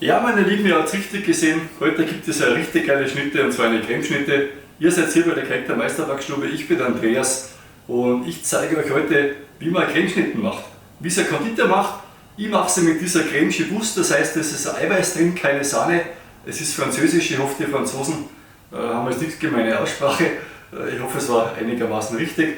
Ja, meine Lieben, ihr habt es richtig gesehen. Heute gibt es eine richtig geile Schnitte, und zwar eine Cremeschnitte. Ihr seid hier bei der Charakter Meisterbackstube, ich bin der Andreas und ich zeige euch heute, wie man Cremeschnitten macht. Wie es ein Konditor macht. Ich mache sie mit dieser Creme Gibus, das heißt, es ist Eiweiß drin, keine Sahne. Es ist französisch, ich hoffe, die Franzosen haben jetzt nichts gegen meine Aussprache. Ich hoffe, es war einigermaßen richtig.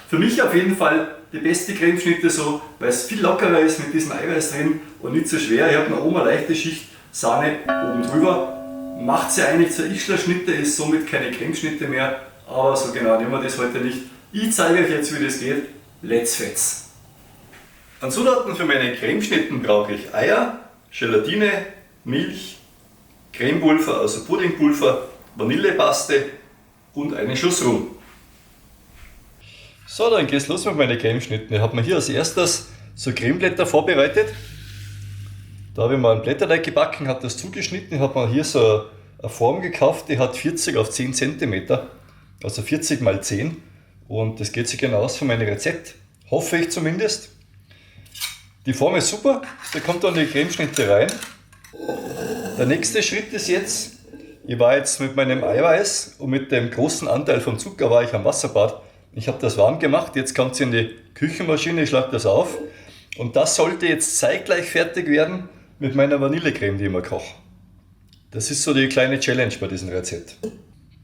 Für mich auf jeden Fall die beste Cremeschnitte so, weil es viel lockerer ist mit diesem Eiweiß drin und nicht so schwer. Ich habe noch oben eine leichte Schicht Sahne oben drüber. Macht sie eigentlich zur Ischler-Schnitte, ist somit keine Cremeschnitte mehr, aber so genau nehmen wir das heute nicht. Ich zeige euch jetzt, wie das geht. Let's fetz! An Zutaten für meine Cremeschnitten brauche ich Eier, Gelatine, Milch, Cremepulver, also Puddingpulver, Vanillepaste und einen Schuss Rum. So, dann geht's los mit meinen Cremeschnitten. Ich habe mir hier als erstes so Cremeblätter vorbereitet. Da habe ich mal einen Blätterteig gebacken, habe das zugeschnitten. Ich habe mir hier so eine Form gekauft, die hat 40 auf 10 cm, also 40 mal 10. Und das geht sich genau aus für mein Rezept, hoffe ich zumindest. Die Form ist super, da kommt dann die Cremeschnitte rein. Der nächste Schritt ist jetzt, ich war jetzt mit meinem Eiweiß und mit dem großen Anteil vom Zucker war ich am Wasserbad. Ich habe das warm gemacht, jetzt kommt es in die Küchenmaschine, ich schlage das auf. Und das sollte jetzt zeitgleich fertig werden mit meiner Vanillecreme, die ich mir koche. Das ist so die kleine Challenge bei diesem Rezept.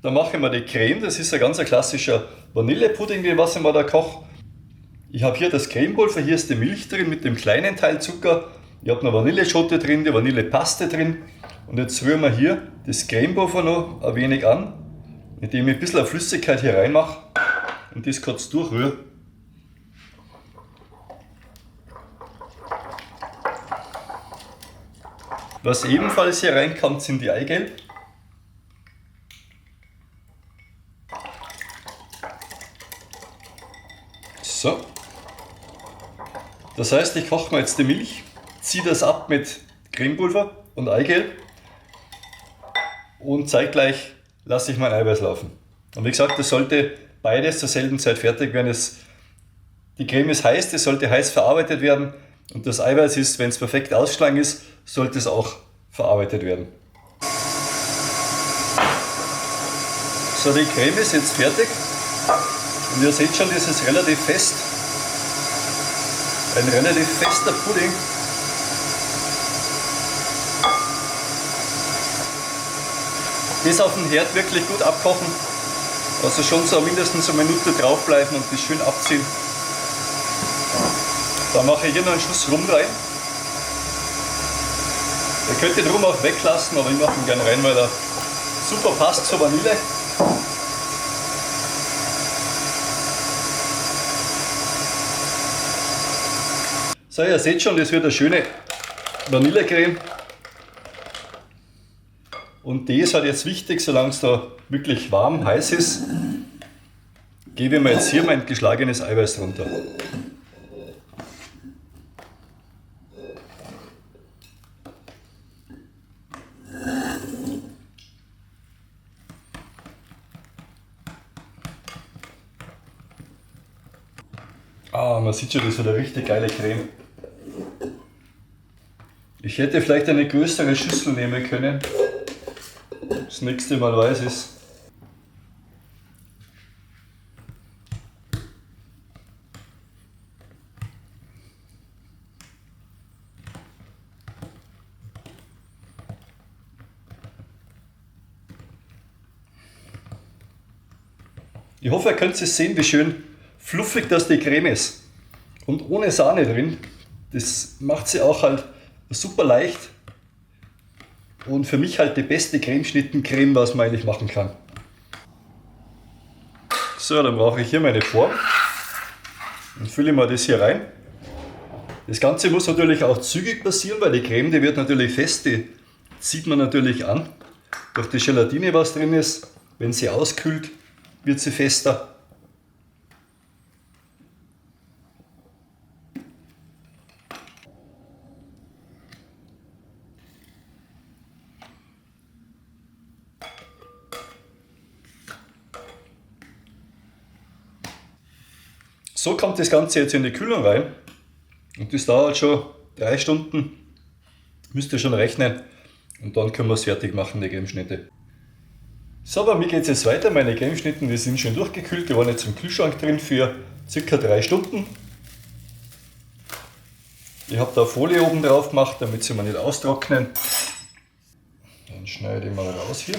Dann mache ich mir die Creme, das ist ein ganz klassischer Vanillepudding, was ich mir da koche. Ich habe hier das Cremepulver, hier ist die Milch drin mit dem kleinen Teil Zucker. Ich habe noch Vanilleschote drin, die Vanillepaste drin. Und jetzt rühren wir hier das Cremepulver noch ein wenig an, indem ich ein bisschen Flüssigkeit hier reinmache und das kurz durchrühre. Was ebenfalls hier reinkommt, sind die Eigelb. So. Das heißt, ich koche mir jetzt die Milch, ziehe das ab mit Cremepulver und Eigelb und zeitgleich lasse ich mein Eiweiß laufen. Und wie gesagt, das sollte beides zur selben Zeit fertig werden. Die Creme ist heiß, das sollte heiß verarbeitet werden. Und das Eiweiß ist, wenn es perfekt ausgeschlagen ist, sollte es auch verarbeitet werden. So, die Creme ist jetzt fertig. Und ihr seht schon, das ist relativ fest. Ein relativ fester Pudding. Das auf dem Herd wirklich gut abkochen. Also schon so mindestens eine Minute draufbleiben und das schön abziehen. Da mache ich hier noch einen Schuss Rum rein. Ihr könnt den Rum auch weglassen, aber ich mache ihn gerne rein, weil er super passt zur Vanille. So, ihr seht schon, das wird eine schöne Vanillecreme. Und die ist halt jetzt wichtig, solange es da wirklich warm, heiß ist, gebe ich mir jetzt hier mein geschlagenes Eiweiß drunter. Man sieht schon, das ist eine richtig geile Creme. Ich hätte vielleicht eine größere Schüssel nehmen können. Das nächste Mal weiß ich es. Ich hoffe, ihr könnt es sehen, wie schön fluffig das die Creme ist. Und ohne Sahne drin. Das macht sie auch halt super leicht. Und für mich halt die beste Cremeschnittencreme, was man eigentlich machen kann. So, dann brauche ich hier meine Form. Dann fülle ich mal das hier rein. Das Ganze muss natürlich auch zügig passieren, weil die Creme, die wird natürlich fest, die zieht man natürlich an. Durch die Gelatine, was drin ist, wenn sie auskühlt, wird sie fester. So kommt das Ganze jetzt in die Kühlung rein und das dauert schon 3 Stunden, müsst ihr schon rechnen. Und dann können wir es fertig machen, die Cremeschnitte. So, bei mir geht es jetzt weiter. Meine Cremeschnitten, die sind schon durchgekühlt, die waren jetzt im Kühlschrank drin für ca. 3 Stunden. Ich habe da Folie oben drauf gemacht, damit sie mir nicht austrocknen. Dann schneide ich mal raus hier.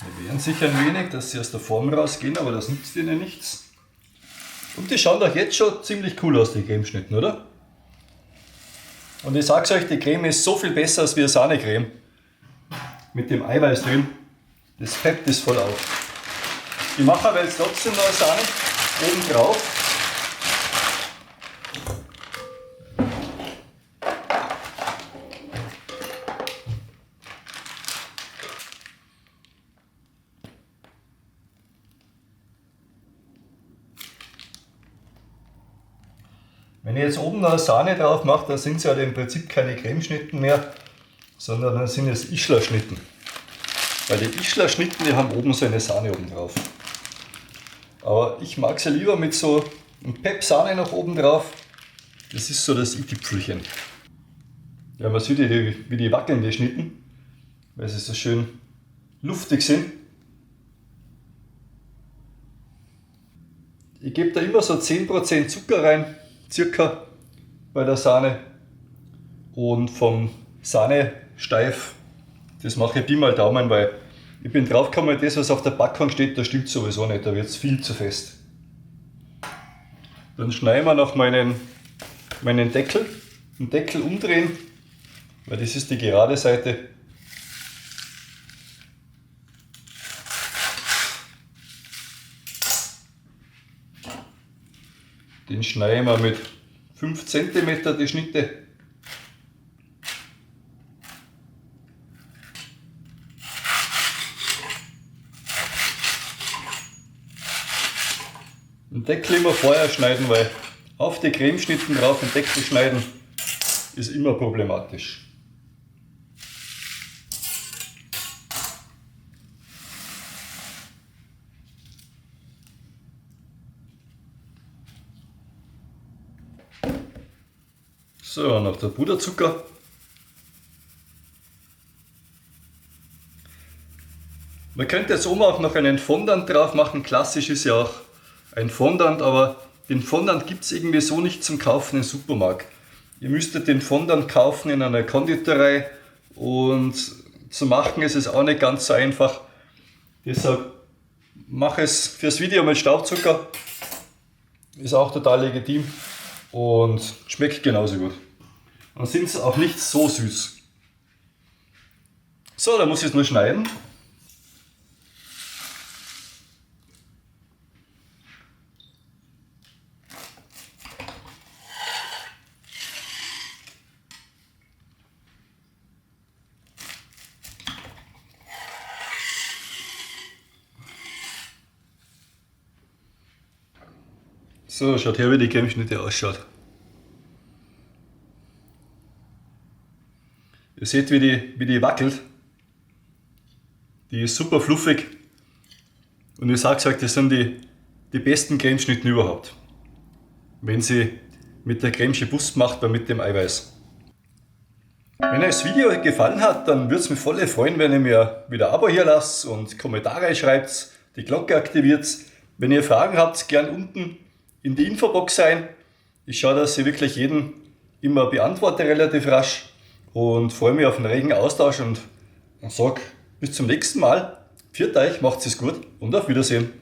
Die wehren sich ein wenig, dass sie aus der Form rausgehen, aber das nützt ihnen nichts. Und die schauen doch jetzt schon ziemlich cool aus, die Cremeschnitten, oder? Und ich sag's euch, die Creme ist so viel besser als wie eine Sahnecreme. Mit dem Eiweiß drin. Das peppt es voll auf. Ich mache aber jetzt trotzdem noch eine Sahne oben drauf. Wenn ich jetzt oben noch eine Sahne drauf mache, dann sind es ja im Prinzip keine Cremeschnitten mehr, sondern dann sind es Ischler-Schnitten. Weil die Ischler-Schnitten, die haben oben so eine Sahne oben drauf. Aber ich mag es ja lieber mit so einem Pep-Sahne noch oben drauf. Das ist so das i-Tüpfelchen. Ja, man sieht, wie die wackeln, die Schnitten, weil sie so schön luftig sind. Ich gebe da immer so 10% Zucker rein, circa bei der Sahne. Und vom Sahnesteif, das mache ich Pi mal Daumen, weil ich bin draufgekommen, das was auf der Packung steht, das stimmt sowieso nicht, da wird es viel zu fest. Dann schneiden wir noch meinen Deckel, den Deckel umdrehen, weil das ist die gerade Seite. Den schneiden wir mit 5 cm die Schnitte. Den Deckel immer vorher schneiden, weil auf die Cremeschnitten drauf den Deckel schneiden ist immer problematisch. So, noch der Puderzucker. Man könnte jetzt oben auch noch einen Fondant drauf machen. Klassisch ist ja auch ein Fondant, aber den Fondant gibt es irgendwie so nicht zum Kaufen im Supermarkt. Ihr müsstet den Fondant kaufen in einer Konditorei und zu machen ist es auch nicht ganz so einfach. Deshalb mache es fürs Video mit Staubzucker. Ist auch total legitim und schmeckt genauso gut. Und sind es auch nicht so süß. So, dann muss ich es nur schneiden. So, schaut her, wie die Cremeschnitte ausschaut. Ihr seht, wie die wackelt. Die ist super fluffig. Und ich sage euch, das sind die besten Cremeschnitten überhaupt. Wenn sie mit der Creme Bust macht, mit dem Eiweiß. Wenn euch das Video gefallen hat, dann würde es mich voll freuen, wenn ihr mir wieder ein Abo hier lasst und Kommentare schreibt, die Glocke aktiviert. Wenn ihr Fragen habt, gern unten in die Infobox rein. Ich schaue, dass ich wirklich jeden immer beantworte, relativ rasch. Und freue mich auf einen regen Austausch und sage bis zum nächsten Mal. Pfiat euch, macht's es gut und auf Wiedersehen.